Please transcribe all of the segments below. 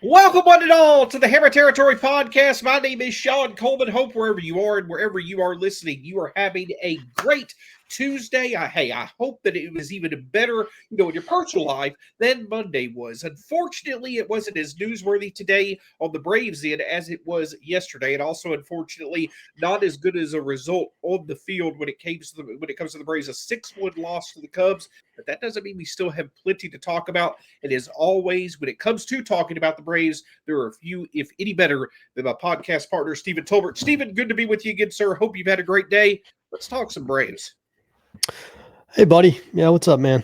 Welcome one and all to the Hammer Territory Podcast. My name is Shawn Coleman. Hope wherever you are and wherever you are listening, you are having a great Tuesday. I hope that it was even better, in your personal life than Monday was. Unfortunately, it wasn't as newsworthy today on the Braves end as it was yesterday, and also unfortunately not as good as a result on the field when it comes to the Braves. A 6-1 loss to the Cubs, but that doesn't mean we still have plenty to talk about. And as always, when it comes to talking about the Braves, there are a few, if any better, than my podcast partner, Stephen Tolbert. Stephen, good to be with you again, sir. Hope you've had a great day. Let's talk some Braves. Hey, buddy. Yeah, what's up, man?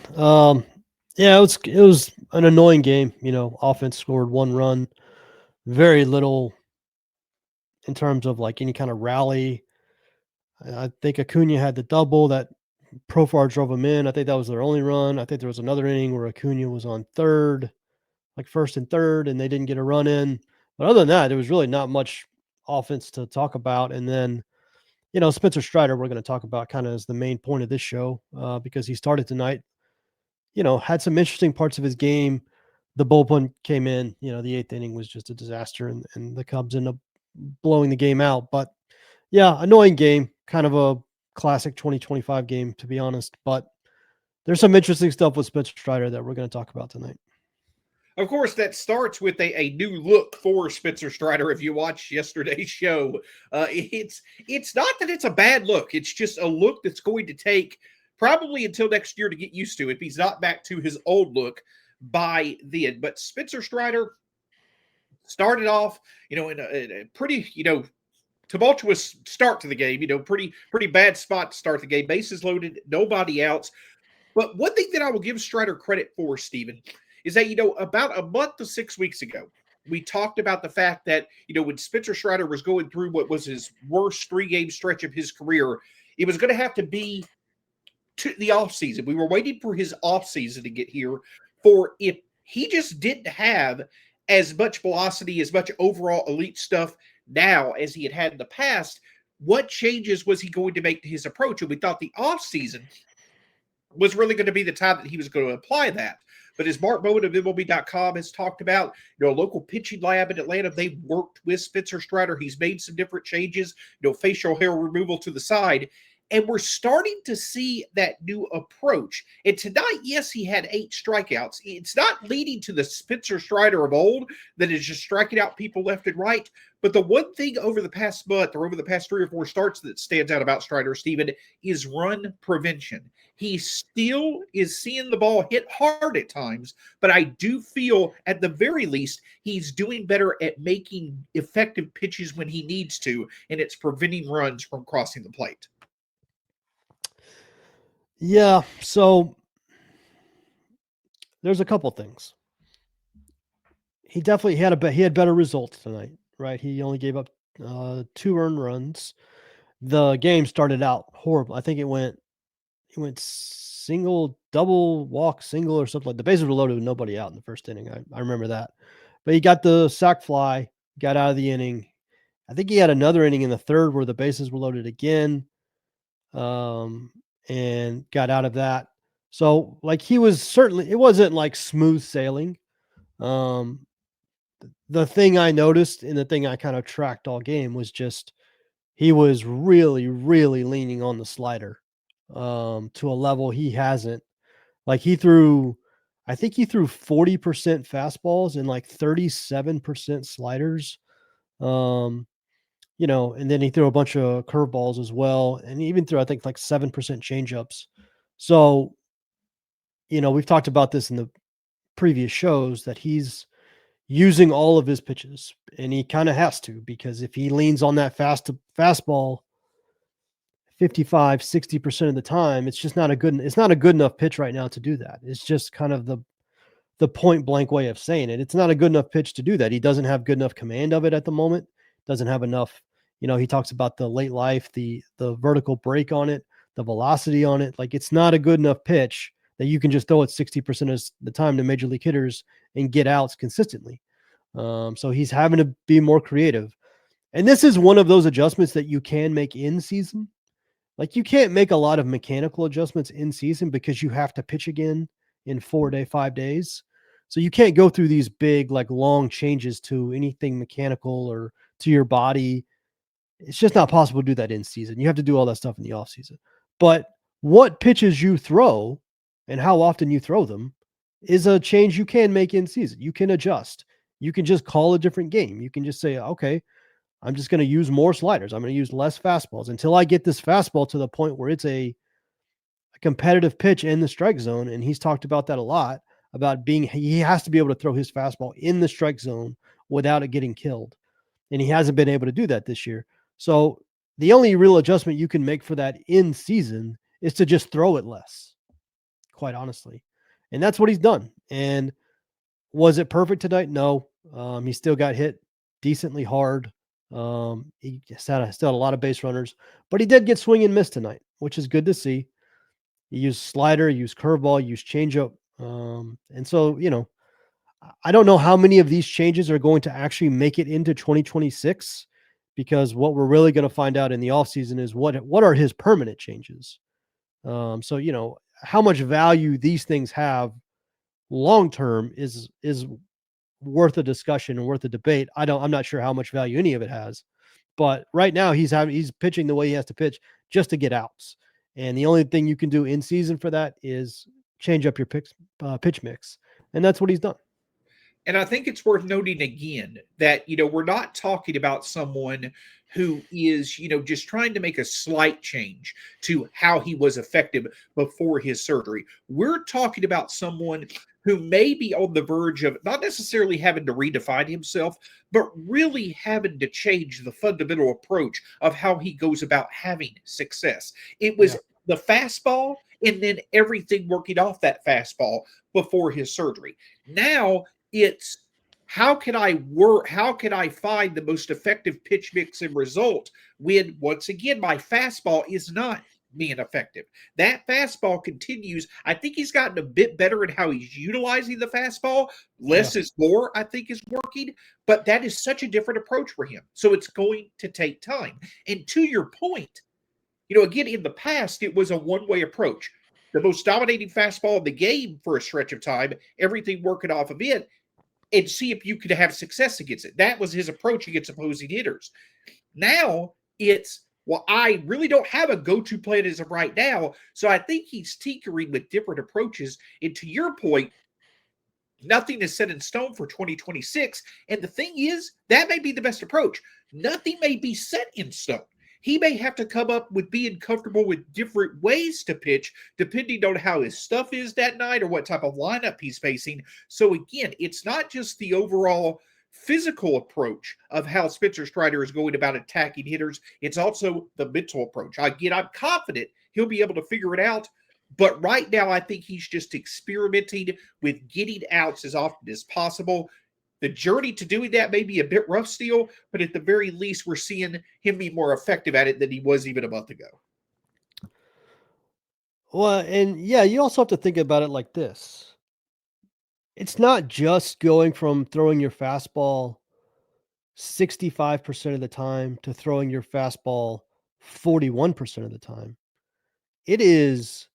Yeah, it was an annoying game. Offense scored one run, very little in terms of like any kind of rally. I think Acuna had the double that Profar drove him in. I think that was their only run. I think there was another inning where Acuna was on third, like first and third, and they didn't get a run in. But other than that, there was really not much offense to talk about. And then, Spencer Strider, we're going to talk about kind of as the main point of this show because he started tonight. Had some interesting parts of his game. The bullpen came in, the eighth inning was just a disaster and the Cubs ended up blowing the game out. But yeah, annoying game, kind of a classic 2025 game, to be honest. But there's some interesting stuff with Spencer Strider that we're going to talk about tonight. Of course, that starts with a new look for Spencer Strider. If you watched yesterday's show, it's not that it's a bad look. It's just a look that's going to take probably until next year to get used to if he's not back to his old look by then. But Spencer Strider started off, in a pretty, tumultuous start to the game. Pretty bad spot to start the game. Bases loaded, nobody outs. But one thing that I will give Strider credit for, Stephen, is that, about a month to 6 weeks ago, we talked about the fact that, when Spencer Strider was going through what was his worst 3-game stretch of his career, it was going to have to be to the offseason. We were waiting for his offseason to get here for if he just didn't have as much velocity, as much overall elite stuff now as he had in the past, what changes was he going to make to his approach? And we thought the offseason was really going to be the time that he was going to apply that. But as Mark Bowen of MLB.com has talked about, a local pitching lab in Atlanta, they've worked with Spencer Strider. He's made some different changes, facial hair removal to the side. And we're starting to see that new approach. And tonight, yes, he had 8 strikeouts. It's not leading to the Spencer Strider of old that is just striking out people left and right. But the one thing over the past month or over the past 3 or 4 starts that stands out about Strider, Stephen, is run prevention. He still is seeing the ball hit hard at times, but I do feel at the very least he's doing better at making effective pitches when he needs to, and it's preventing runs from crossing the plate. Yeah, so there's a couple things. He definitely had better results tonight, right? He only gave up 2 earned runs. The game started out horrible. I think he went single, double, walk, single, or something like. The bases were loaded with nobody out in the first inning. I remember that. But he got the sac fly, got out of the inning. I think he had another inning in the third where the bases were loaded again, and got out of that. So, like, he was certainly, it wasn't like smooth sailing. The thing I noticed and the thing I kind of tracked all game was just he was really, really leaning on the slider to a level he hasn't. Like I think he threw 40% fastballs and like 37% sliders. And then he threw a bunch of curveballs as well. And he even threw, I think, like 7% changeups. So, we've talked about this in the previous shows that he's using all of his pitches, and he kind of has to, because if he leans on that fastball 55-60% of the time, it's not a good enough pitch right now to do that. It's just kind of the point blank way of saying it. It's not a good enough pitch to do that. He doesn't have good enough command of it at the moment. Doesn't have enough, he talks about the late life, the vertical break on it, the velocity on it. Like, it's not a good enough pitch that you can just throw it 60% of the time to major league hitters and get outs consistently. So he's having to be more creative. And this is one of those adjustments that you can make in season. Like, you can't make a lot of mechanical adjustments in season because you have to pitch again in 5 days. So you can't go through these big, like long changes to anything mechanical or to your body. It's just not possible to do that in season. You have to do all that stuff in the off season. But what pitches you throw and how often you throw them is a change you can make in season. You can adjust. You can just call a different game. You can just say, okay, I'm just going to use more sliders. I'm going to use less fastballs until I get this fastball to the point where it's a competitive pitch in the strike zone. And he's talked about that a lot, about he has to be able to throw his fastball in the strike zone without it getting killed. And he hasn't been able to do that this year. So the only real adjustment you can make for that in season is to just throw it less, quite honestly. And that's what he's done. And was it perfect tonight? No. He still got hit decently hard. He still had a lot of base runners, but he did get swing and miss tonight, which is good to see. He used slider, used curveball, used changeup. And so, I don't know how many of these changes are going to actually make it into 2026, because what we're really going to find out in the offseason is what are his permanent changes. So, how much value these things have long term is worth a discussion and worth a debate. I'm not sure how much value any of it has, but right now he's pitching the way he has to pitch just to get outs. And the only thing you can do in season for that is change up your pitch mix. And that's what he's done. And I think it's worth noting again that, we're not talking about someone who is, just trying to make a slight change to how he was effective before his surgery. We're talking about someone who may be on the verge of not necessarily having to redefine himself, but really having to change the fundamental approach of how he goes about having success. It was the fastball and then everything working off that fastball before his surgery. Now it's how can I find the most effective pitch mix and result when, once again, my fastball is not being effective. That fastball continues. I think he's gotten a bit better in how he's utilizing the fastball. Less is more, I think, is working, but that is such a different approach for him. So it's going to take time. And to your point, again, in the past, it was a one-way approach. The most dominating fastball in the game for a stretch of time, everything working off of it, and see if you could have success against it. That was his approach against opposing hitters. Now it's, well, I really don't have a go-to plan as of right now, so I think he's tinkering with different approaches. And to your point, nothing is set in stone for 2026. And the thing is, that may be the best approach. Nothing may be set in stone. He may have to come up with being comfortable with different ways to pitch, depending on how his stuff is that night or what type of lineup he's facing. So again, it's not just the overall physical approach of how Spencer Strider is going about attacking hitters. It's also the mental approach. Again, I'm confident he'll be able to figure it out. But right now, I think he's just experimenting with getting outs as often as possible. The journey to doing that may be a bit rough still, but at the very least, we're seeing him be more effective at it than he was even a month ago. Well, and yeah, you also have to think about it like this. It's not just going from throwing your fastball 65% of the time to throwing your fastball 41% of the time. It is,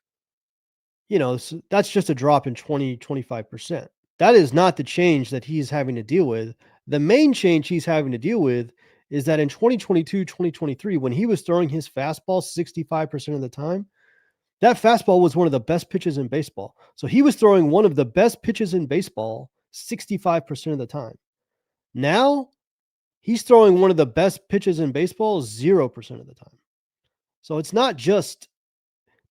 that's just a drop in 25%. That is not the change that he's having to deal with. The main change he's having to deal with is that in 2022, 2023, when he was throwing his fastball 65% of the time, that fastball was one of the best pitches in baseball. So he was throwing one of the best pitches in baseball 65% of the time. Now he's throwing one of the best pitches in baseball 0% of the time. So it's not just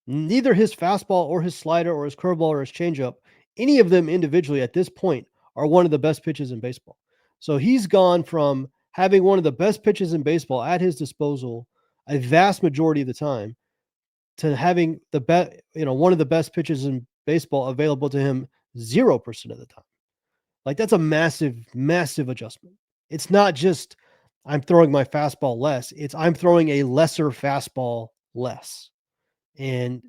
neither his fastball or his slider or his curveball or his changeup, any of them individually at this point are one of the best pitches in baseball. So he's gone from having one of the best pitches in baseball at his disposal a vast majority of the time to having one of the best pitches in baseball available to him 0% of the time. Like, that's a massive, massive adjustment. It's not just I'm throwing my fastball less. It's I'm throwing a lesser fastball less. And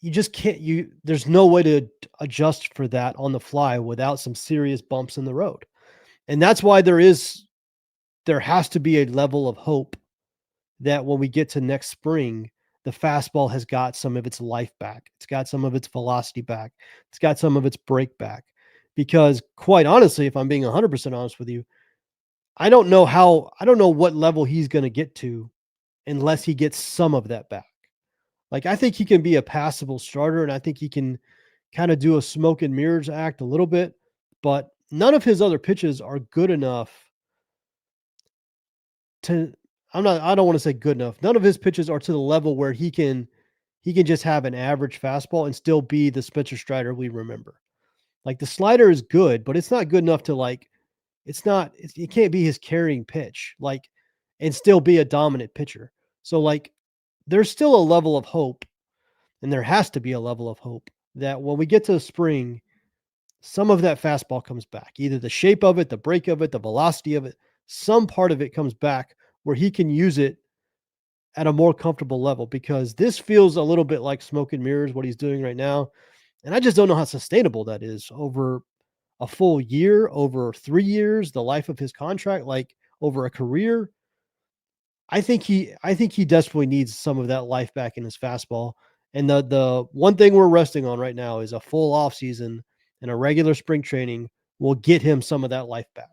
you just can't, there's no way to adjust for that on the fly without some serious bumps in the road. And that's why there has to be a level of hope that when we get to next spring, the fastball has got some of its life back. It's got some of its velocity back. It's got some of its break back. Because quite honestly, if I'm being 100% honest with you, I don't know what level he's going to get to unless he gets some of that back. Like, I think he can be a passable starter, and I think he can kind of do a smoke and mirrors act a little bit, but none of his other pitches are good enough to I don't want to say good enough. None of his pitches are to the level where he can just have an average fastball and still be the Spencer Strider we remember. Like, the slider is good, but it's not good enough to it can't be his carrying pitch, like, and still be a dominant pitcher. So, like, there's still a level of hope, and there has to be a level of hope that when we get to the spring, some of that fastball comes back. Either the shape of it, the break of it, the velocity of it, some part of it comes back where he can use it at a more comfortable level, because this feels a little bit like smoke and mirrors, what he's doing right now. And I just don't know how sustainable that is over a full year, over 3 years, the life of his contract, like over a career. I think he desperately needs some of that life back in his fastball. And the one thing we're resting on right now is a full off season and a regular spring training will get him some of that life back.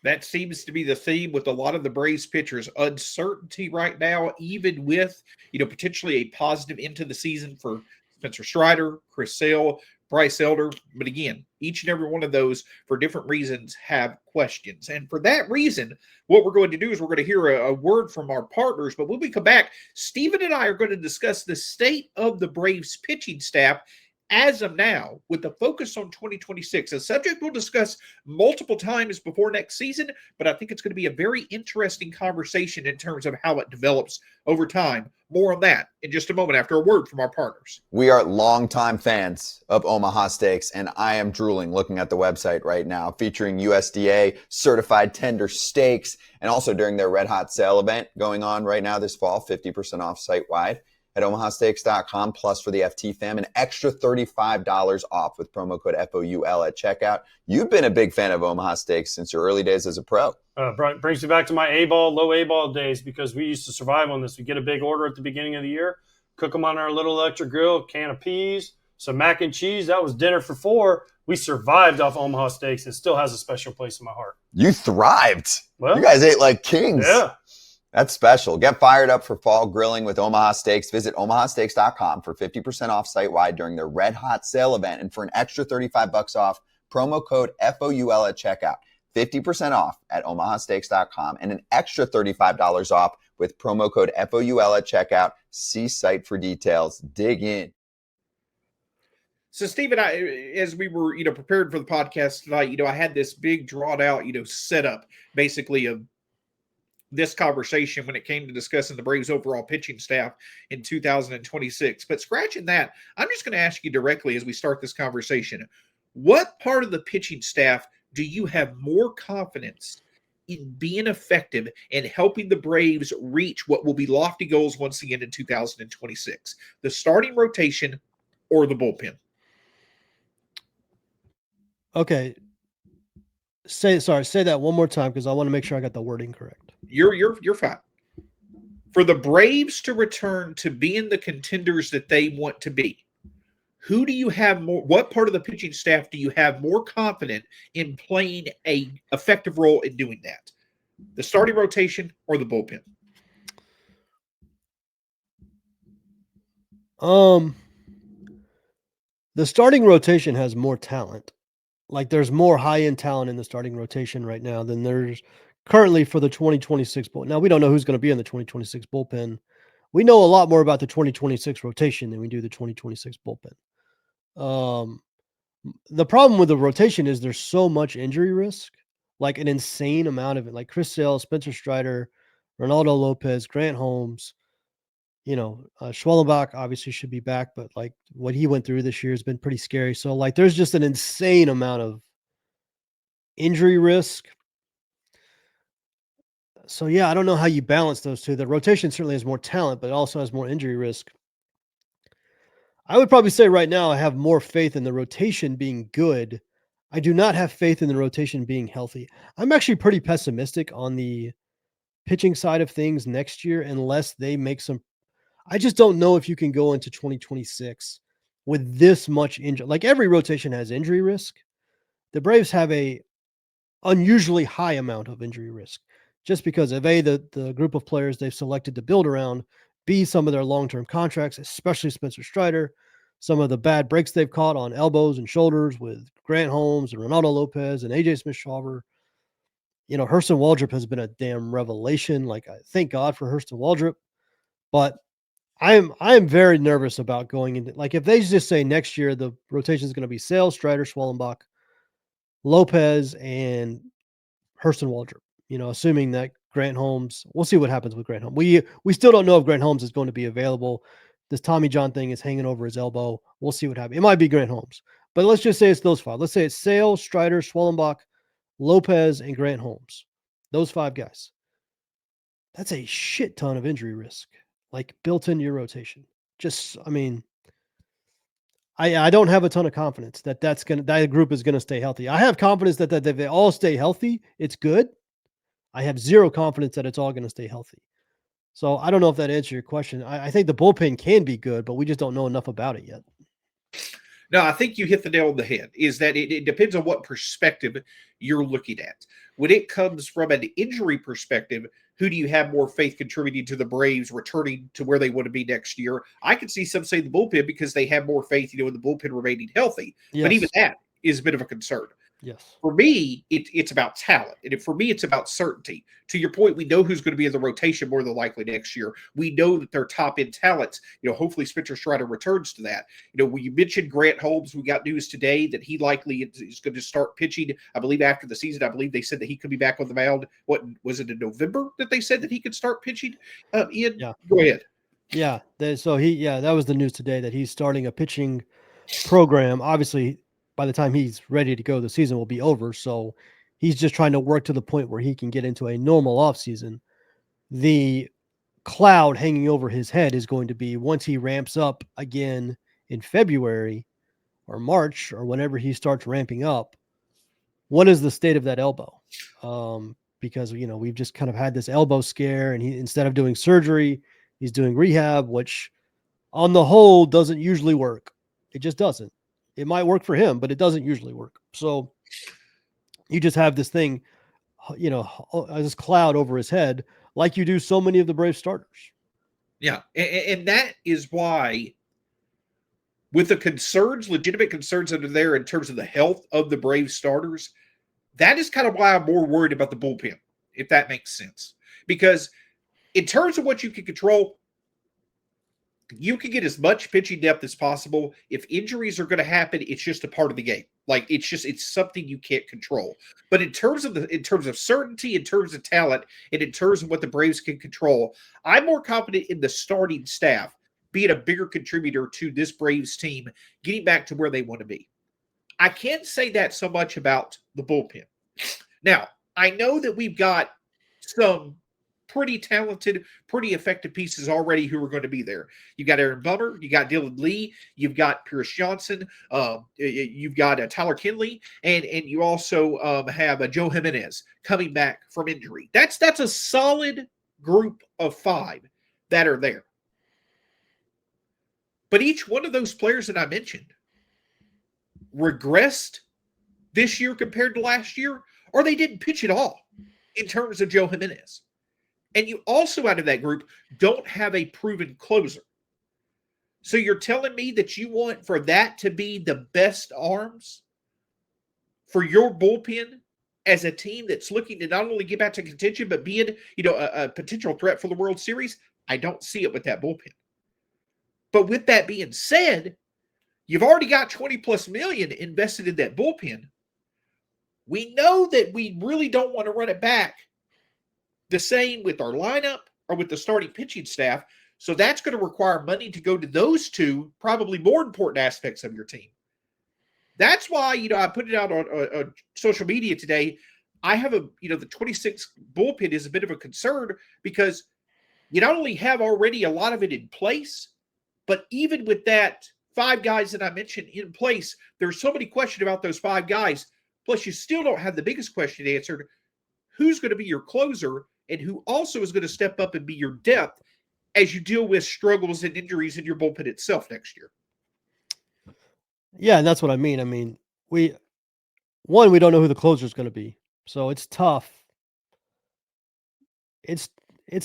That seems to be the theme with a lot of the Braves pitchers. Uncertainty right now, even with, potentially a positive into the season for Spencer Strider, Chris Sale, Bryce Elder. But again, each and every one of those, for different reasons, have questions. And for that reason, what we're going to do is we're going to hear a word from our partners. But when we come back, Stephen and I are going to discuss the state of the Braves pitching staff as of now, with the focus on 2026, a subject we'll discuss multiple times before next season, but I think it's going to be a very interesting conversation in terms of how it develops over time. More on that in just a moment after a word from our partners. We are longtime fans of Omaha Steaks, and I am drooling looking at the website right now, featuring USDA certified tender steaks, and also during their Red Hot Sale event going on right now this fall, 50% off site-wide at omahasteaks.com. Plus, for the FT fam, an extra $35 off with promo code FOUL at checkout. You've been a big fan of Omaha Steaks since your early days as a pro. Brings me back to my low A-ball days, because we used to survive on this. We get a big order at the beginning of the year, cook them on our little electric grill, can of peas, some mac and cheese. That was dinner for 4. We survived off Omaha Steaks. It still has a special place in my heart. You thrived. Well, you guys ate like kings. Yeah. That's special. Get fired up for fall grilling with Omaha Steaks. Visit omahasteaks.com for 50% off site-wide during their Red Hot Sale event, and for an extra $35 off, promo code FOUL at checkout. 50% off at omahasteaks.com and an extra $35 off with promo code FOUL at checkout. See site for details. Dig in. So, Stephen, as we were, prepared for the podcast tonight, I had this big drawn out, setup basically of this conversation when it came to discussing the Braves' overall pitching staff in 2026. But scratching that, I'm just going to ask you directly as we start this conversation, what part of the pitching staff do you have more confidence in being effective and helping the Braves reach what will be lofty goals once again in 2026? The starting rotation or the bullpen? Okay. Say that one more time, because I want to make sure I got the wording correct. You're fine. For the Braves to return to being the contenders that they want to be, who do you have more? What part of the pitching staff do you have more confident in playing a effective role in doing that? The starting rotation or the bullpen? The starting rotation has more talent. Like, there's more high-end talent in the starting rotation right now than there's currently for the 2026 bullpen. Now, we don't know who's going to be in the 2026 bullpen. We know a lot more about the 2026 rotation than we do the 2026 bullpen. The problem with the rotation is there's so much injury risk, like an insane amount of it. Like Chris Sale, Spencer Strider, Ronaldo Lopez, Grant Holmes, Schwellenbach obviously should be back, but like what he went through this year has been pretty scary. So like there's just an insane amount of injury risk. So yeah, I don't know how you balance those two. The rotation certainly has more talent, but it also has more injury risk. I would probably say right now I have more faith in the rotation being good. I do not have faith in the rotation being healthy. I'm actually pretty pessimistic on the pitching side of things next year unless they make some. I just don't know if you can go into 2026 with this much injury. Like every rotation has injury risk. The Braves have a unusually high amount of injury risk just because of the group of players they've selected to build around, B, some of their long-term contracts, especially Spencer Strider, some of the bad breaks they've caught on elbows and shoulders with Grant Holmes and Ronaldo Lopez and AJ Smith-Shawver. You know, Hurston Waldrop has been a damn revelation. Like, I thank God for Hurston Waldrop, but I'm very nervous about going into, like, if they just say next year the rotation is going to be Sale, Strider, Swellenbach, Lopez, and Hurston Waldrop, you know, assuming that Grant Holmes, we'll see what happens with Grant Holmes. We still don't know if Grant Holmes is going to be available. This Tommy John thing is hanging over his elbow. We'll see what happens. It might be Grant Holmes, but let's just say it's those five. Let's say it's Sale, Strider, Swellenbach, Lopez, and Grant Holmes. Those five guys. That's a shit ton of injury risk, like built into your rotation. Just, I mean, I don't have a ton of confidence that that group is gonna stay healthy. I have confidence that if they all stay healthy, it's good. I have zero confidence that it's all gonna stay healthy. So I don't know if that answers your question. I think the bullpen can be good, but we just don't know enough about it yet. No, I think you hit the nail on the head, is that it depends on what perspective you're looking at. When it comes from an injury perspective, who do you have more faith contributing to the Braves returning to where they want to be next year? I can see some say the bullpen because they have more faith, in the bullpen remaining healthy. Yes. But even that is a bit of a concern. Yes. For me, it's about talent. And for me, it's about certainty. To your point, we know who's going to be in the rotation more than likely next year. We know that their top-end talents, hopefully Spencer Strider returns to that. When you mentioned Grant Holmes, we got news today that he likely is going to start pitching, I believe, after the season. I believe they said that he could be back on the mound. What was it, in November that they said that he could start pitching? Yeah. Go ahead. Yeah. That was the news today that he's starting a pitching program. Obviously, by the time he's ready to go, the season will be over. So he's just trying to work to the point where he can get into a normal offseason. The cloud hanging over his head is going to be once he ramps up again in February or March or whenever he starts ramping up, what is the state of that elbow? Because, we've just kind of had this elbow scare, and instead of doing surgery, he's doing rehab, which on the whole doesn't usually work. It just doesn't. It might work for him, but it doesn't usually work. So you just have this thing, this cloud over his head, like you do so many of the Brave starters. Yeah. And that is why, with the concerns, legitimate concerns that are there in terms of the health of the Brave starters, that is kind of why I'm more worried about the bullpen, if that makes sense. Because in terms of what you can control, you can get as much pitching depth as possible. If injuries are going to happen, it's just a part of the game. Like, it's something you can't control. But in terms of certainty, in terms of talent, and in terms of what the Braves can control, I'm more confident in the starting staff being a bigger contributor to this Braves team, getting back to where they want to be. I can't say that so much about the bullpen. Now, I know that we've got some pretty talented, pretty effective pieces already who are going to be there. You've got Aaron Bummer, you got Dylan Lee, you've got Pierce Johnson, you've got Tyler Kinley, and you also have Joe Jimenez coming back from injury. That's a solid group of five that are there. But each one of those players that I mentioned regressed this year compared to last year, or they didn't pitch at all in terms of Joe Jimenez. And you also, out of that group, don't have a proven closer. So you're telling me that you want for that to be the best arms for your bullpen as a team that's looking to not only get back to contention, but being, a potential threat for the World Series? I don't see it with that bullpen. But with that being said, you've already got $20+ million invested in that bullpen. We know that we really don't want to run it back the same with our lineup or with the starting pitching staff. So that's going to require money to go to those two probably more important aspects of your team. That's why, I put it out on social media today. I have the 26 bullpen is a bit of a concern because you not only have already a lot of it in place, but even with that 5 guys that I mentioned in place, there's so many questions about those 5 guys. Plus, you still don't have the biggest question answered. Who's going to be your closer and who also is going to step up and be your depth as you deal with struggles and injuries in your bullpen itself next year. Yeah, and that's what I mean. I mean, we don't know who the closer is going to be, so it's tough. It's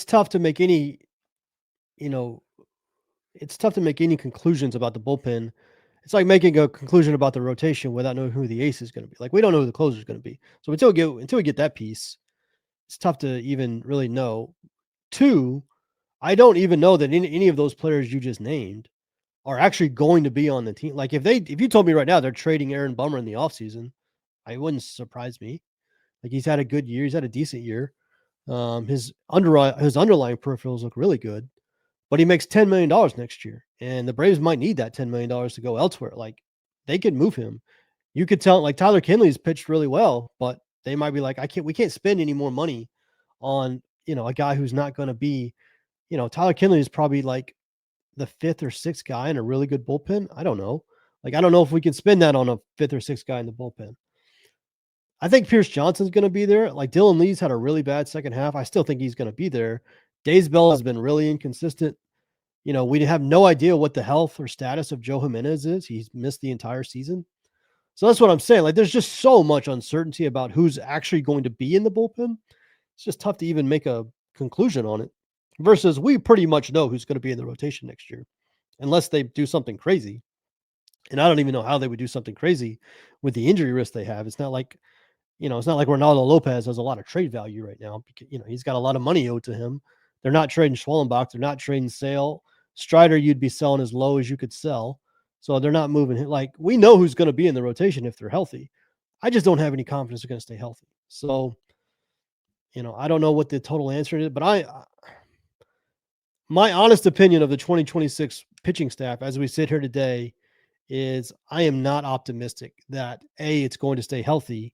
tough to make any, it's tough to make any conclusions about the bullpen. It's like making a conclusion about the rotation without knowing who the ace is going to be. Like, we don't know who the closer is going to be. So until we get that piece, it's tough to even really know. Two, I don't even know that any of those players you just named are actually going to be on the team. Like, if you told me right now they're trading Aaron Bummer in the offseason, it wouldn't surprise me. Like, he's had a good year. He's had a decent year. His underlying peripherals look really good, but he makes $10 million next year, and the Braves might need that $10 million to go elsewhere. Like, they could move him. You could tell, like, Tyler Kinley's pitched really well, but they might be like, we can't spend any more money on, a guy who's not going to be, Tyler Kinley is probably like the fifth or sixth guy in a really good bullpen. I don't know. Like, I don't know if we can spend that on a fifth or sixth guy in the bullpen. I think Pierce Johnson's going to be there. Like, Dylan Lee's had a really bad second half. I still think he's going to be there. Days Bell has been really inconsistent. We have no idea what the health or status of Joe Jimenez is. He's missed the entire season. So that's what I'm saying. Like, there's just so much uncertainty about who's actually going to be in the bullpen. It's just tough to even make a conclusion on it, versus we pretty much know who's going to be in the rotation next year, unless they do something crazy. And I don't even know how they would do something crazy with the injury risk they have. It's not like Ronaldo Lopez has a lot of trade value right now. Because, he's got a lot of money owed to him. They're not trading Schwellenbach. They're not trading Sale. Strider, you'd be selling as low as you could sell. So they're not moving him. Like, we know who's going to be in the rotation if they're healthy. I just don't have any confidence they're going to stay healthy. So, I don't know what the total answer is, but my honest opinion of the 2026 pitching staff as we sit here today is I am not optimistic that A, it's going to stay healthy,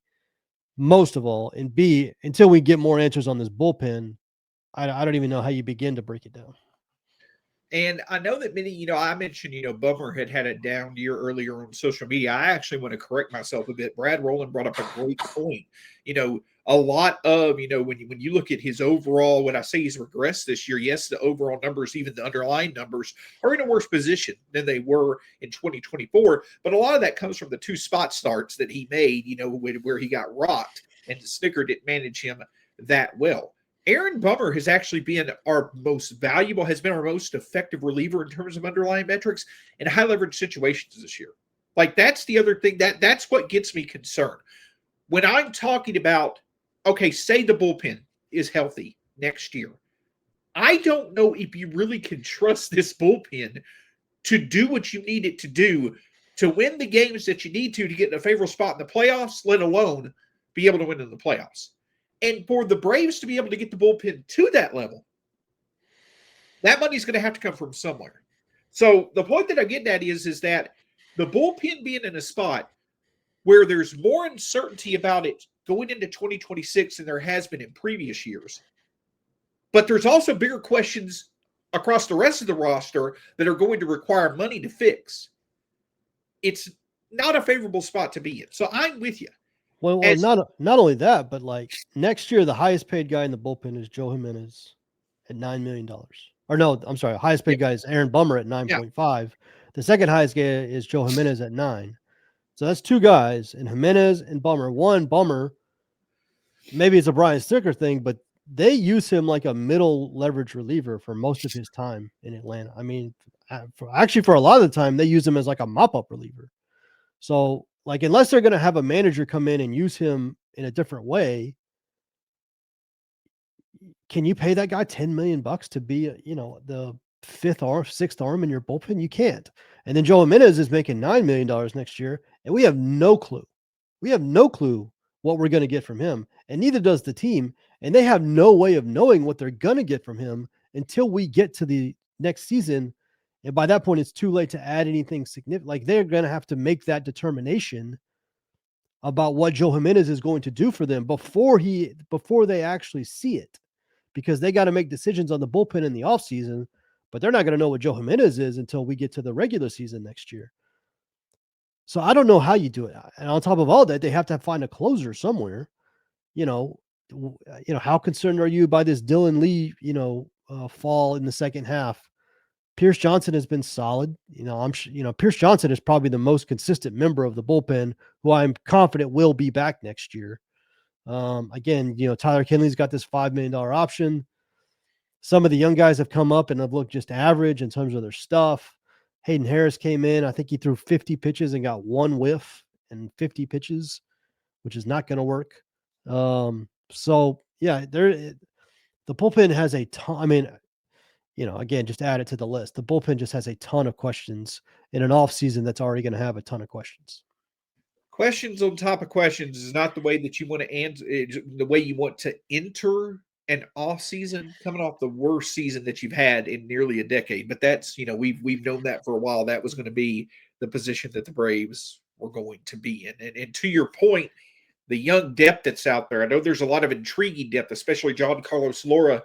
most of all, and B, until we get more answers on this bullpen, I don't even know how you begin to break it down. And I know that many, I mentioned, Bummer had a down year earlier on social media. I actually want to correct myself a bit. Brad Rowland brought up a great point. A lot of, when you look at his overall, when I say he's regressed this year, yes, the overall numbers, even the underlying numbers, are in a worse position than they were in 2024. But a lot of that comes from the 2 spot starts that he made, where he got rocked, and Snicker didn't manage him that well. Aaron Bummer has actually been our most valuable, has been our most effective reliever in terms of underlying metrics in high leverage situations this year. Like, that's the other thing that's what gets me concerned. When I'm talking about, okay, say the bullpen is healthy next year, I don't know if you really can trust this bullpen to do what you need it to do to win the games that you need to get in a favorable spot in the playoffs, let alone be able to win in the playoffs. And for the Braves to be able to get the bullpen to that level, that money's going to have to come from somewhere. So the point that I'm getting at is that the bullpen being in a spot where there's more uncertainty about it going into 2026 than there has been in previous years. But there's also bigger questions across the rest of the roster that are going to require money to fix. It's not a favorable spot to be in. So I'm with you. Well, not only that, but like next year, the highest paid guy in the bullpen is Joe Jimenez at $9 million. Or no, I'm sorry, highest paid guy is Aaron Bummer at 9.5. Yeah. The second highest guy is Joe Jimenez at 9. So that's 2 guys, and Jimenez and Bummer. Bummer, maybe it's a Brian Sticker thing, but they use him like a middle leverage reliever for most of his time in Atlanta. I mean, for a lot of the time, they use him as like a mop-up reliever. So, like, unless they're going to have a manager come in and use him in a different way, can you pay that guy $10 million to be, the 5th or 6th arm in your bullpen? You can't. And then Joe Jimenez is making $9 million next year, and we have no clue. We have no clue what we're going to get from him, and neither does the team. And they have no way of knowing what they're going to get from him until we get to the next season. And by that point, it's too late to add anything significant. Like, they're going to have to make that determination about what Joe Jimenez is going to do for them before they actually see it, because they got to make decisions on the bullpen in the offseason, but they're not going to know what Joe Jimenez is until we get to the regular season next year. So I don't know how you do it. And on top of all that, they have to find a closer somewhere. how concerned are you by this Dylan Lee, fall in the second half? Pierce Johnson has been solid. Pierce Johnson is probably the most consistent member of the bullpen, who I'm confident will be back next year. Again, Tyler Kinley's got this $5 million option. Some of the young guys have come up and have looked just average in terms of their stuff. Hayden Harris came in. I think he threw 50 pitches and got one whiff in 50 pitches, which is not going to work. So yeah, the bullpen has a ton. I mean, again, just add it to the list. The bullpen just has a ton of questions in an off season that's already going to have a ton of questions. Questions on top of questions is not the way that you want to answer, the way you want to enter an off season, coming off the worst season that you've had in nearly a decade. But that's, we've known that for a while. That was going to be the position that the Braves were going to be in. And to your point, the young depth that's out there, I know there's a lot of intriguing depth, especially John Carlos Laura,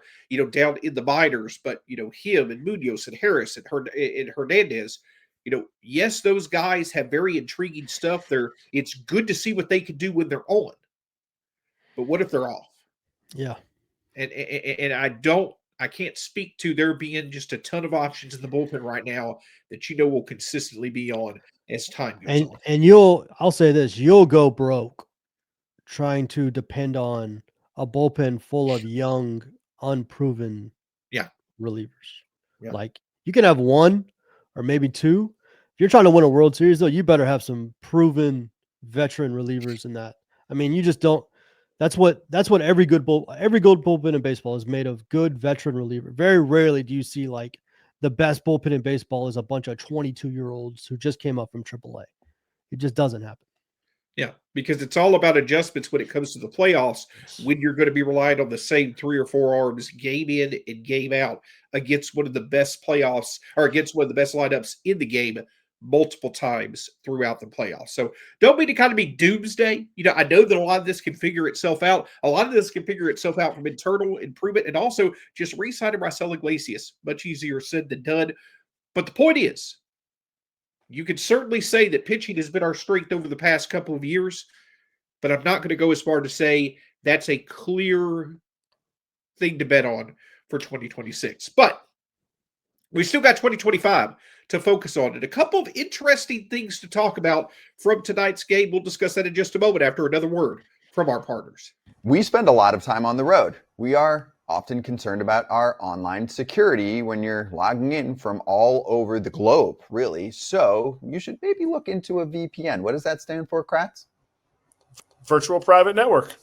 down in the minors, but, him and Munoz and Harris and Hernandez, yes, those guys have very intriguing stuff. It's good to see what they can do when they're on. But what if they're off? Yeah. And I can't speak to there being just a ton of options in the bullpen right now that will consistently be on as time goes on. And I'll say this, you'll go broke trying to depend on a bullpen full of young, unproven relievers. Yeah. Like, you can have one or maybe two. If you're trying to win a World Series, though, you better have some proven veteran relievers in that. I mean, you just don't. That's what every good bullpen in baseball is made of, good veteran reliever. Very rarely do you see like the best bullpen in baseball is a bunch of 22-year-olds who just came up from AAA. It just doesn't happen. Yeah, because it's all about adjustments when it comes to the playoffs, when you're going to be relying on the same 3 or 4 arms game in and game out against one of the best playoffs, or against one of the best lineups in the game multiple times throughout the playoffs. So don't mean to kind of be doomsday. I know that a lot of this can figure itself out. A lot of this can figure itself out from internal improvement and also just re-signing Marcelo Iglesias. Much easier said than done. But the point is, you could certainly say that pitching has been our strength over the past couple of years, but I'm not going to go as far to say that's a clear thing to bet on for 2026. But we still got 2025 to focus on, and a couple of interesting things to talk about from tonight's game. We'll discuss that in just a moment after another word from our partners. We spend a lot of time on the road. We are often concerned about our online security when you're logging in from all over the globe, really. So you should maybe look into a VPN. What does that stand for, Kratz? Virtual Private Network.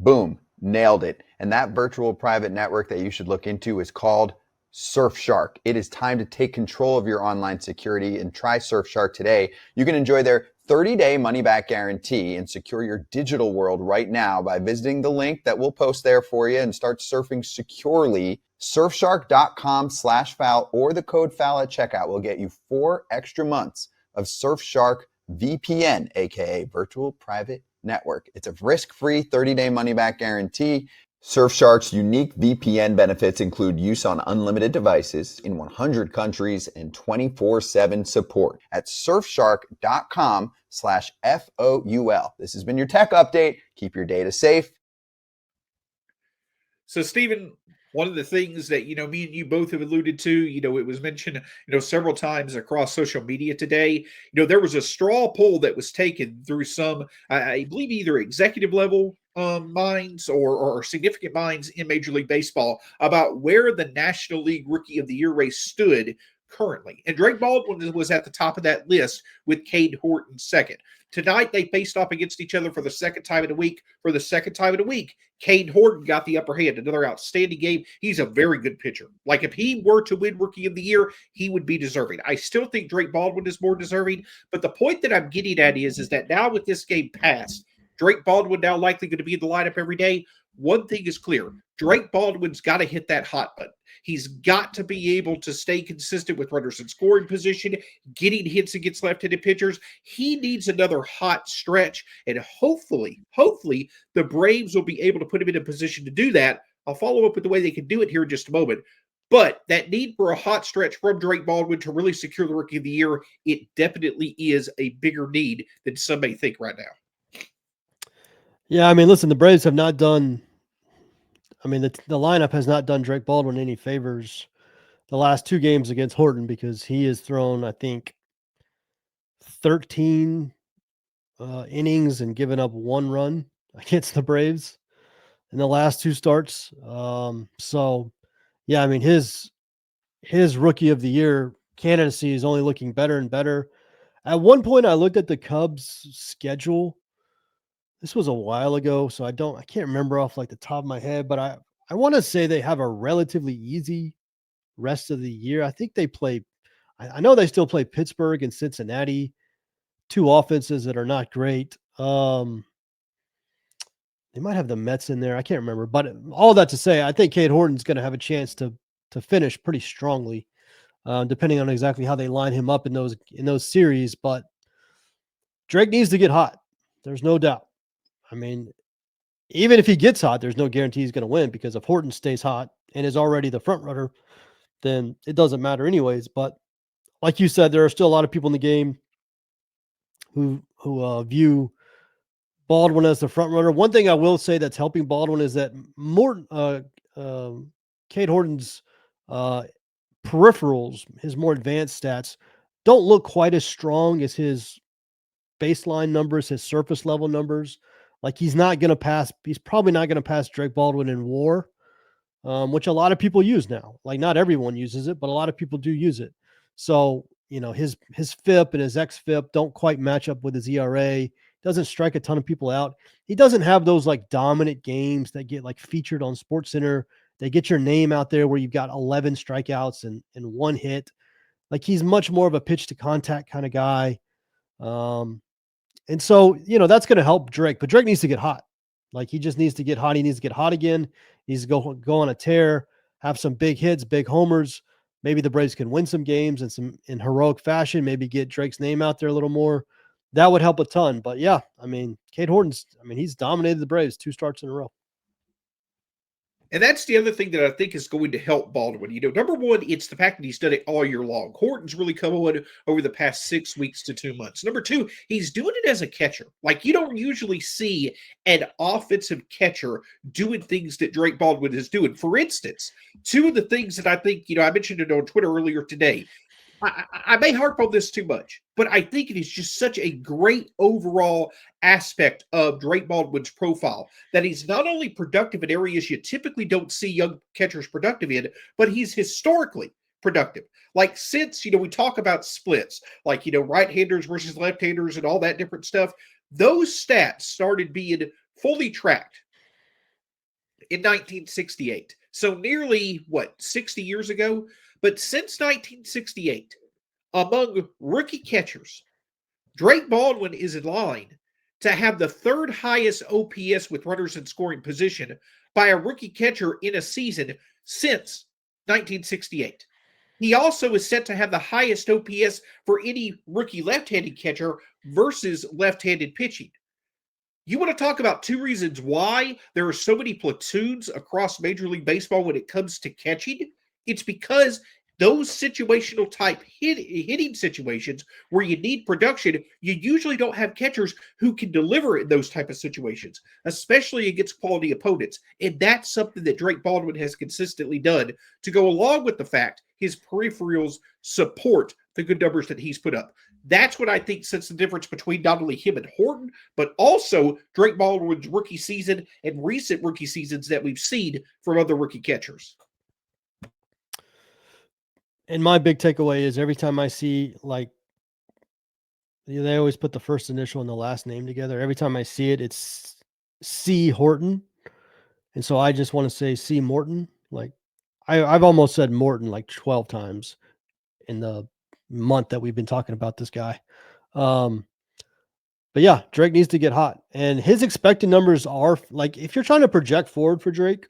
Boom, nailed it. And that virtual private network that you should look into is called Surfshark. It is time to take control of your online security and try Surfshark today. You can enjoy their 30-day money-back guarantee and secure your digital world right now by visiting the link that we'll post there for you and start surfing securely. Surfshark.com/foul or the code foul at checkout will get you 4 extra months of Surfshark VPN, aka Virtual Private Network. It's a risk-free 30-day money-back guarantee. Surfshark's unique VPN benefits include use on unlimited devices in 100 countries and 24/7 support at surfshark.com/FOUL. This has been your tech update. Keep your data safe. So, Stephen, one of the things that, me and you both have alluded to, it was mentioned, several times across social media today, there was a straw poll that was taken through some, I believe, either executive level minds or significant minds in Major League Baseball about where the National League Rookie of the Year race stood currently. And Drake Baldwin was at the top of that list with Cade Horton second. Tonight, they faced off against each other for the second time in a week. For the second time in a week, Cade Horton got the upper hand. Another outstanding game. He's a very good pitcher. Like, if he were to win Rookie of the Year, he would be deserving. I still think Drake Baldwin is more deserving, but the point that I'm getting at is that now with this game passed, Drake Baldwin now likely going to be in the lineup every day. One thing is clear. Drake Baldwin's got to hit that hot button. He's got to be able to stay consistent with runners in scoring position, getting hits against left-handed pitchers. He needs another hot stretch, and hopefully, the Braves will be able to put him in a position to do that. I'll follow up with the way they can do it here in just a moment. But that need for a hot stretch from Drake Baldwin to really secure the Rookie of the Year, it definitely is a bigger need than some may think right now. Yeah, I mean, listen, the Braves have not done I mean, the lineup has not done Drake Baldwin any favors the last 2 games against Horton because he has thrown, I think, 13 innings and given up 1 run against the Braves in the last 2 starts. So, yeah, I mean, his rookie of the year candidacy is only looking better and better. At one point, I looked at the Cubs' schedule. This was a while ago, so I can't remember off like the top of my head, but I want to say they have a relatively easy rest of the year. I think they play. I know they still play Pittsburgh and Cincinnati, 2 offenses that are not great. They might have the Mets in there. I can't remember, but all that to say, I think Cade Horton's going to have a chance to finish pretty strongly, depending on exactly how they line him up in those series. But Drake needs to get hot. There's no doubt. I mean, even if he gets hot, there's no guarantee he's going to win because if Horton stays hot and is already the front runner, then it doesn't matter anyways. But like you said, there are still a lot of people in the game who view Baldwin as the front runner. One thing I will say that's helping Baldwin is that Cade Horton's peripherals, his more advanced stats, don't look quite as strong as his baseline numbers, his surface level numbers. Like he's probably not going to pass Drake Baldwin in WAR, which a lot of people use now. Like not everyone uses it, but a lot of people do use it. So, his FIP and his xFIP don't quite match up with his ERA. Doesn't strike a ton of people out. He doesn't have those like dominant games that get like featured on SportsCenter. They get your name out there where you've got 11 strikeouts and 1 hit. Like he's much more of a pitch to contact kind of guy. And so, that's going to help Drake, but Drake needs to get hot. Like he just needs to get hot. He needs to get hot again. He needs to go on a tear, have some big hits, big homers. Maybe the Braves can win some games in heroic fashion, maybe get Drake's name out there a little more. That would help a ton. But yeah, I mean, Cade Horton's, he's dominated the Braves 2 starts in a row. And that's the other thing that I think is going to help Baldwin. Number one, it's the fact that he's done it all year long. Horton's really come on over the past 6 weeks to 2 months. Number two, he's doing it as a catcher. Like you don't usually see an offensive catcher doing things that Drake Baldwin is doing. For instance, 2 of the things that I think, I mentioned it on Twitter earlier today. I may harp on this too much, but I think it is just such a great overall aspect of Drake Baldwin's profile that he's not only productive in areas you typically don't see young catchers productive in, but he's historically productive. Like since, we talk about splits, like, right-handers versus left-handers and all that different stuff, those stats started being fully tracked in 1968. So nearly, 60 years ago? But since 1968, among rookie catchers, Drake Baldwin is in line to have the 3rd highest OPS with runners in scoring position by a rookie catcher in a season since 1968. He also is set to have the highest OPS for any rookie left-handed catcher versus left-handed pitching. You want to talk about 2 reasons why there are so many platoons across Major League Baseball when it comes to catching? It's because those situational type hitting situations where you need production, you usually don't have catchers who can deliver in those type of situations, especially against quality opponents. And that's something that Drake Baldwin has consistently done to go along with the fact his peripherals support the good numbers that he's put up. That's what I think sets the difference between not only him and Horton, but also Drake Baldwin's rookie season and recent rookie seasons that we've seen from other rookie catchers. And my big takeaway is every time I see they always put the first initial and the last name together. Every time I see it, it's C Horton. And so I just want to say C Morton. Like I've almost said Morton like 12 times in the month that we've been talking about this guy. But yeah, Drake needs to get hot. And his expected numbers are like, if you're trying to project forward for Drake,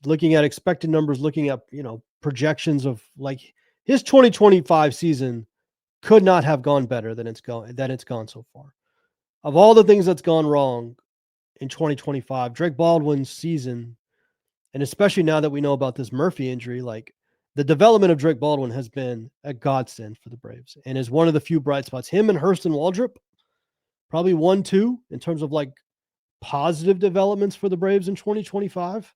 looking at expected numbers, looking at, projections of like his 2025 season could not have gone better than it's gone so far. Of all the things that's gone wrong in 2025, Drake Baldwin's season, and especially now that we know about this Murphy injury, like the development of Drake Baldwin has been a godsend for the Braves and is one of the few bright spots. Him and Hurston Waldrop, probably 1-2 in terms of like positive developments for the Braves in 2025.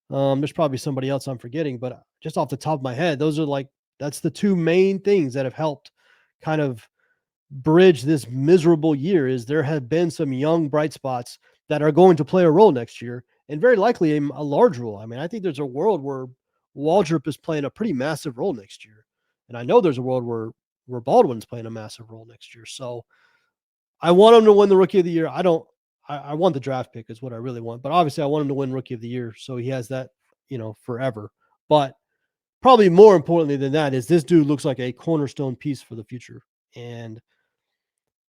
There's probably somebody else I'm forgetting, but just off the top of my head, that's the two main things that have helped kind of bridge this miserable year. Is there have been some young bright spots that are going to play a role next year, and very likely a large role. I mean, I think there's a world where Waldrop is playing a pretty massive role next year, and I know there's a world where Baldwin's playing a massive role next year. So I want him to win the Rookie of the Year. I want the draft pick is what I really want, but obviously I want him to win Rookie of the Year, so he has that, forever. But probably more importantly than that is this dude looks like a cornerstone piece for the future. And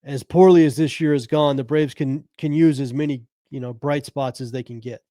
as poorly as this year has gone, the Braves can use as many, bright spots as they can get.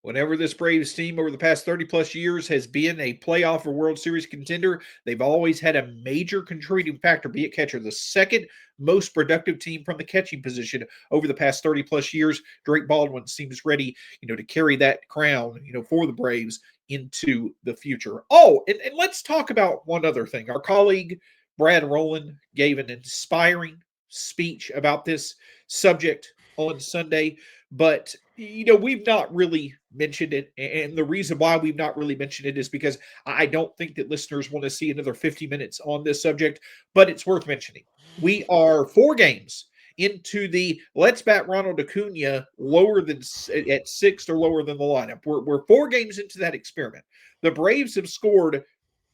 Whenever this Braves team over the past 30 plus years has been a playoff or World Series contender, they've always had a major contributing factor, be it catcher. The second most productive team from the catching position over the past 30 plus years. Drake Baldwin seems ready, to carry that crown, for the Braves into the future. Oh, and let's talk about one other thing. Our colleague Brad Rowland gave an inspiring speech about this subject on Sunday, but we've not really mentioned it. And the reason why we've not really mentioned it is because I don't think that listeners want to see another 50 minutes on this subject, but it's worth mentioning. We are 4 games into the let's bat Ronald Acuna lower than at 6th or lower than the lineup. We're 4 games into that experiment. The Braves have scored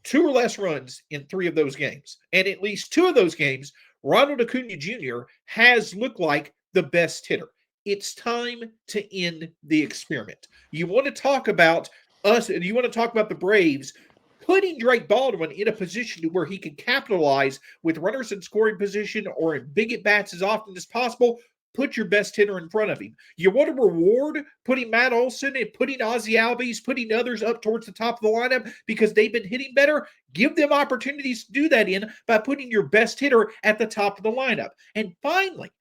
2 or less runs in 3 of those games. And at least 2 of those games, Ronald Acuna Jr. has looked like the best hitter. It's time to end the experiment. You want to talk about us, and you want to talk about the Braves putting Drake Baldwin in a position to where he can capitalize with runners in scoring position or in big at-bats as often as possible. Put your best hitter in front of him. You want to reward putting Matt Olson and putting Ozzie Albies, putting others up towards the top of the lineup because they've been hitting better. Give them opportunities to do that by putting your best hitter at the top of the lineup. And finally,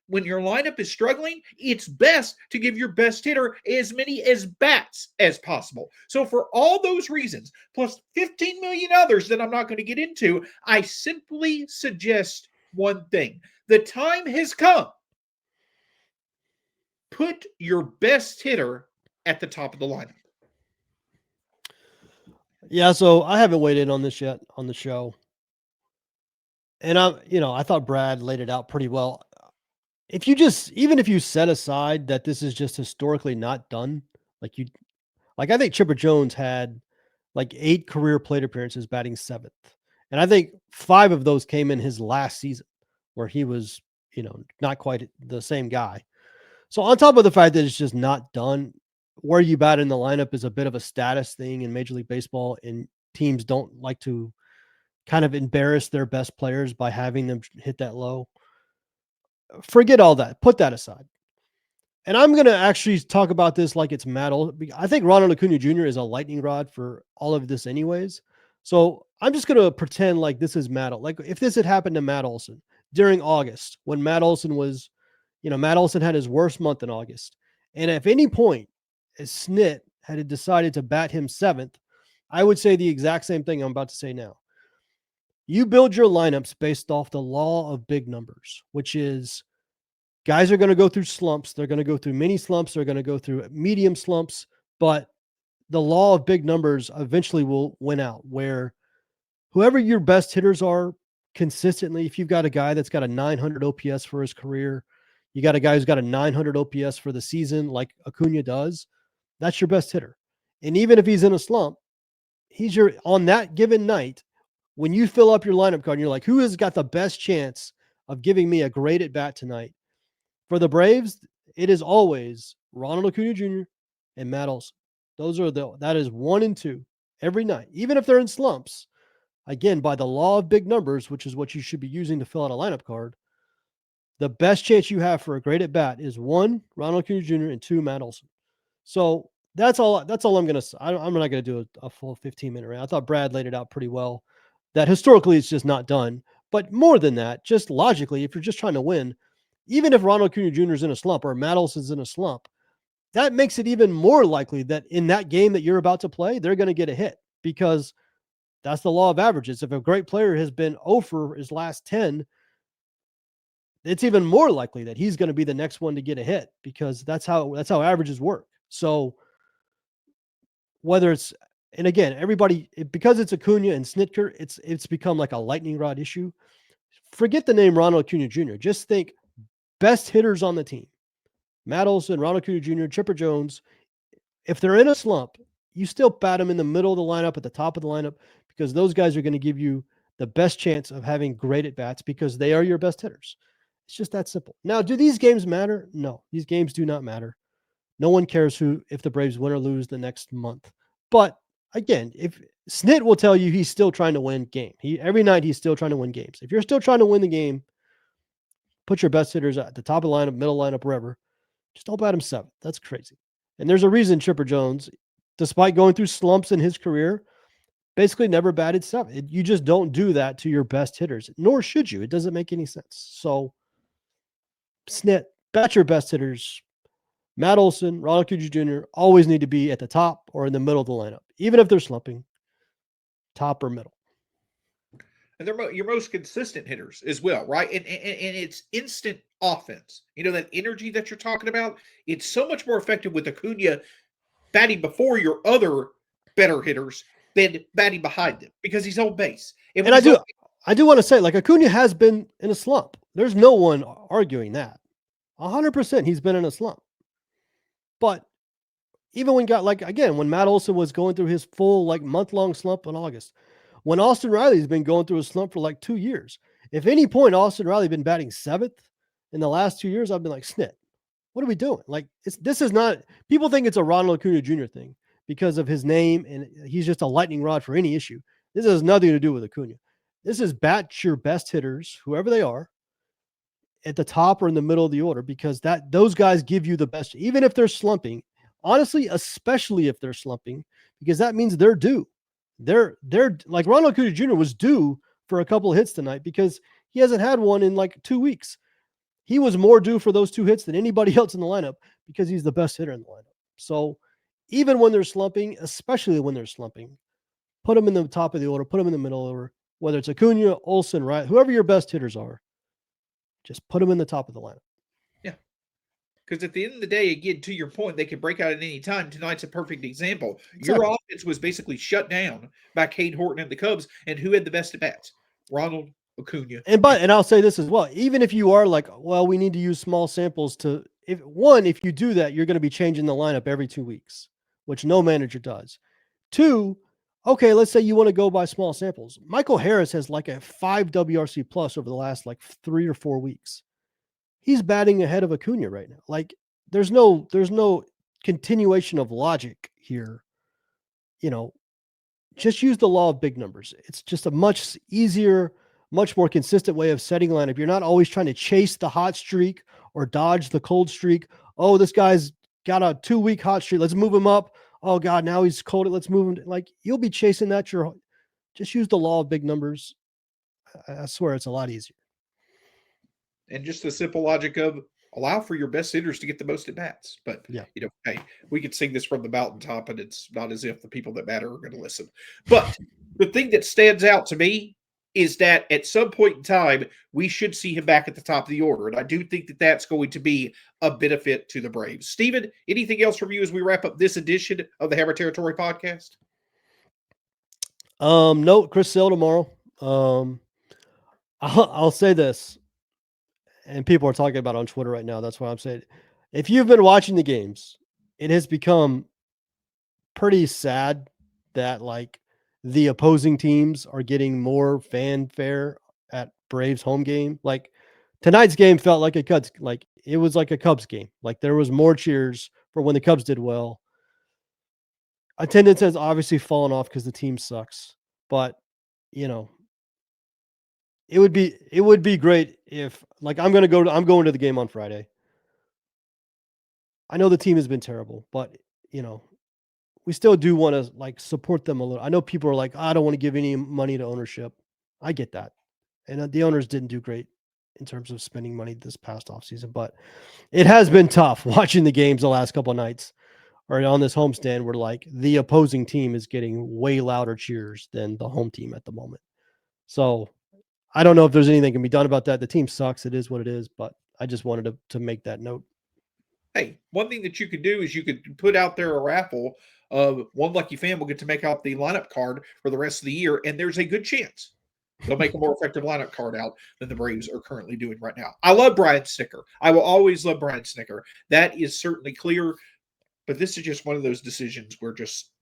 when your lineup is struggling, it's best to give your best hitter as many as bats as possible. So for all those reasons, plus 15 million others that I'm not going to get into, I simply suggest one thing. The time has come. Put your best hitter at the top of the lineup. Yeah, so I haven't weighed in on this yet on the show. And I thought Brad laid it out pretty well. Even if you set aside that this is just historically not done, I think Chipper Jones had 8 career plate appearances batting 7th. And I think 5 of those came in his last season where he was, not quite the same guy. So on top of the fact that it's just not done, where you bat in the lineup is a bit of a status thing in Major League Baseball, and teams don't like to kind of embarrass their best players by having them hit that low. Forget all that. Put that aside. And I'm going to actually talk about this like it's Matt Olson. I think Ronald Acuna Jr. is a lightning rod for all of this anyways. So I'm just going to pretend like this is Matt. Like if this had happened to Matt Olson during August, when Matt Olson was, Matt Olson had his worst month in August. And at any point, as Snit had decided to bat him 7th, I would say the exact same thing I'm about to say now. You build your lineups based off the law of big numbers, which is guys are going to go through slumps. They're going to go through mini slumps. They're going to go through medium slumps, but the law of big numbers eventually will win out, where whoever your best hitters are consistently, if you've got a guy that's got a 900 OPS for his career, you got a guy who's got a 900 OPS for the season like Acuna does, that's your best hitter. And even if he's in a slump, on that given night, when you fill up your lineup card and you're like, who has got the best chance of giving me a great at bat tonight? For the Braves, it is always Ronald Acuna Jr. and Matt Olson. That is 1 and 2 every night, even if they're in slumps. Again, by the law of big numbers, which is what you should be using to fill out a lineup card, the best chance you have for a great at bat is 1, Ronald Acuna Jr. and 2, Matt Olson. So that's all I'm going to say. I'm not going to do a full 15-minute rant. I thought Brad laid it out pretty well, that historically it's just not done. But more than that, just logically, if you're just trying to win, even if Ronald Acuna Jr. is in a slump or Matt Olson's in a slump, that makes it even more likely that in that game that you're about to play, they're going to get a hit, because that's the law of averages. If a great player has been 0 for his last 10, it's even more likely that he's going to be the next one to get a hit because that's how averages work. So whether it's, and again, because it's Acuna and Snitker, it's become like a lightning rod issue. Forget the name Ronald Acuña Jr. Just think best hitters on the team. Matt Olson, Ronald Acuña Jr., Chipper Jones. If they're in a slump, you still bat them in the middle of the lineup, at the top of the lineup, because those guys are going to give you the best chance of having great at-bats because they are your best hitters. It's just that simple. Now, do these games matter? No, these games do not matter. No one cares if the Braves win or lose the next month. But again, if Snit will tell you he's still trying to win every night he's still trying to win games. If you're still trying to win the game, put your best hitters at the top of the lineup, middle lineup, wherever. Just don't bat him 7th. That's crazy. And there's a reason Chipper Jones, despite going through slumps in his career, basically never batted 7th. You just don't do that to your best hitters, nor should you. It doesn't make any sense. So, Snit, bat your best hitters. Matt Olson, Ronald Acuña Jr. always need to be at the top or in the middle of the lineup, even if they're slumping, top or middle. And they're your most consistent hitters as well, right? And it's instant offense. That energy that you're talking about, it's so much more effective with Acuna batting before your other better hitters than batting behind them because he's on base. And I do want to say, like, Acuna has been in a slump. There's no one arguing that. 100% he's been in a slump. But even when when Matt Olson was going through his full month-long slump in August, when Austin Riley's been going through a slump for 2 years, if any point Austin Riley been batting 7th in the last 2 years, I've been like, Snit, what are we doing? This is not, people think it's a Ronald Acuña Jr. thing because of his name and he's just a lightning rod for any issue. This has nothing to do with Acuna. This is bat your best hitters, whoever they are, at the top or in the middle of the order, because those guys give you the best, even if they're slumping. Honestly, especially if they're slumping, because that means they're due. They're like Ronald Acuña Jr. was due for a couple of hits tonight because he hasn't had one in 2 weeks. He was more due for those 2 hits than anybody else in the lineup because he's the best hitter in the lineup. So even when they're slumping, especially when they're slumping, put them in the top of the order, put them in the middle order, whether it's Acuna, Olson, right, whoever your best hitters are. Just put them in the top of the lineup. Yeah. Because at the end of the day, again, to your point, they can break out at any time. Tonight's a perfect example. Exactly. Your offense was basically shut down by Cade Horton and the Cubs. And who had the best at-bats? Ronald Acuna. And I'll say this as well. Even if you are we need to use small samples if you do that, you're going to be changing the lineup every 2 weeks, which no manager does. 2, okay, let's say you want to go by small samples. Michael Harris has a 5 WRC plus over the last 3 or 4 weeks. He's batting ahead of Acuna right now. There's no continuation of logic here. Just use the law of big numbers. It's just a much easier, much more consistent way of setting a lineup. You're not always trying to chase the hot streak or dodge the cold streak. Oh, this guy's got a 2-week hot streak. Let's move him up. Oh God, now he's cold. Let's move him. You'll be chasing that. Just use the law of big numbers. I swear it's a lot easier. And just the simple logic of allow for your best hitters to get the most at bats. But hey, we could sing this from the mountaintop, and it's not as if the people that matter are going to listen. But the thing that stands out to me is that at some point in time, we should see him back at the top of the order. And I do think that that's going to be a benefit to the Braves. Steven, anything else from you as we wrap up this edition of the Hammer Territory podcast? No, Chris Sale tomorrow. I'll say this, and people are talking about it on Twitter right now. That's why I'm saying, if you've been watching the games, it has become pretty sad that the opposing teams are getting more fanfare at Braves home game. Tonight's game felt like a Cubs, it was like a Cubs game. There was more cheers for when the Cubs did well. Attendance has obviously fallen off because the team sucks, but it would be great if I'm going to the game on Friday. I know the team has been terrible, but we still do want to support them a little. I know people are I don't want to give any money to ownership. I get that. And the owners didn't do great in terms of spending money this past offseason, but it has been tough watching the games the last couple of nights or on this homestand where the opposing team is getting way louder cheers than the home team at the moment. So I don't know if there's anything that can be done about that. The team sucks. It is what it is, but I just wanted to make that note. Hey, one thing that you could do is you could put out there a raffle of one lucky fan will get to make out the lineup card for the rest of the year, and there's a good chance they'll make a more effective lineup card out than the Braves are currently doing right now. I love Brian Snicker. I will always love Brian Snicker. That is certainly clear, but this is just one of those decisions where just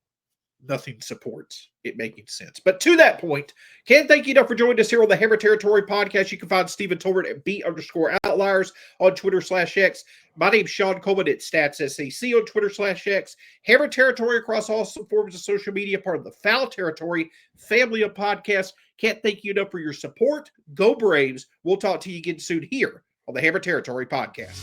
nothing supports it making sense. But to that point, can't thank you enough for joining us here on the Hammer Territory podcast. You can find Stephen Tolbert at @B_outliers on Twitter/X. My name's Shawn Coleman at StatsSAC on Twitter/X. Hammer Territory across all forms of social media, part of the Foul Territory family of podcasts. Can't thank you enough for your support. Go Braves. We'll talk to you again soon here on the Hammer Territory podcast.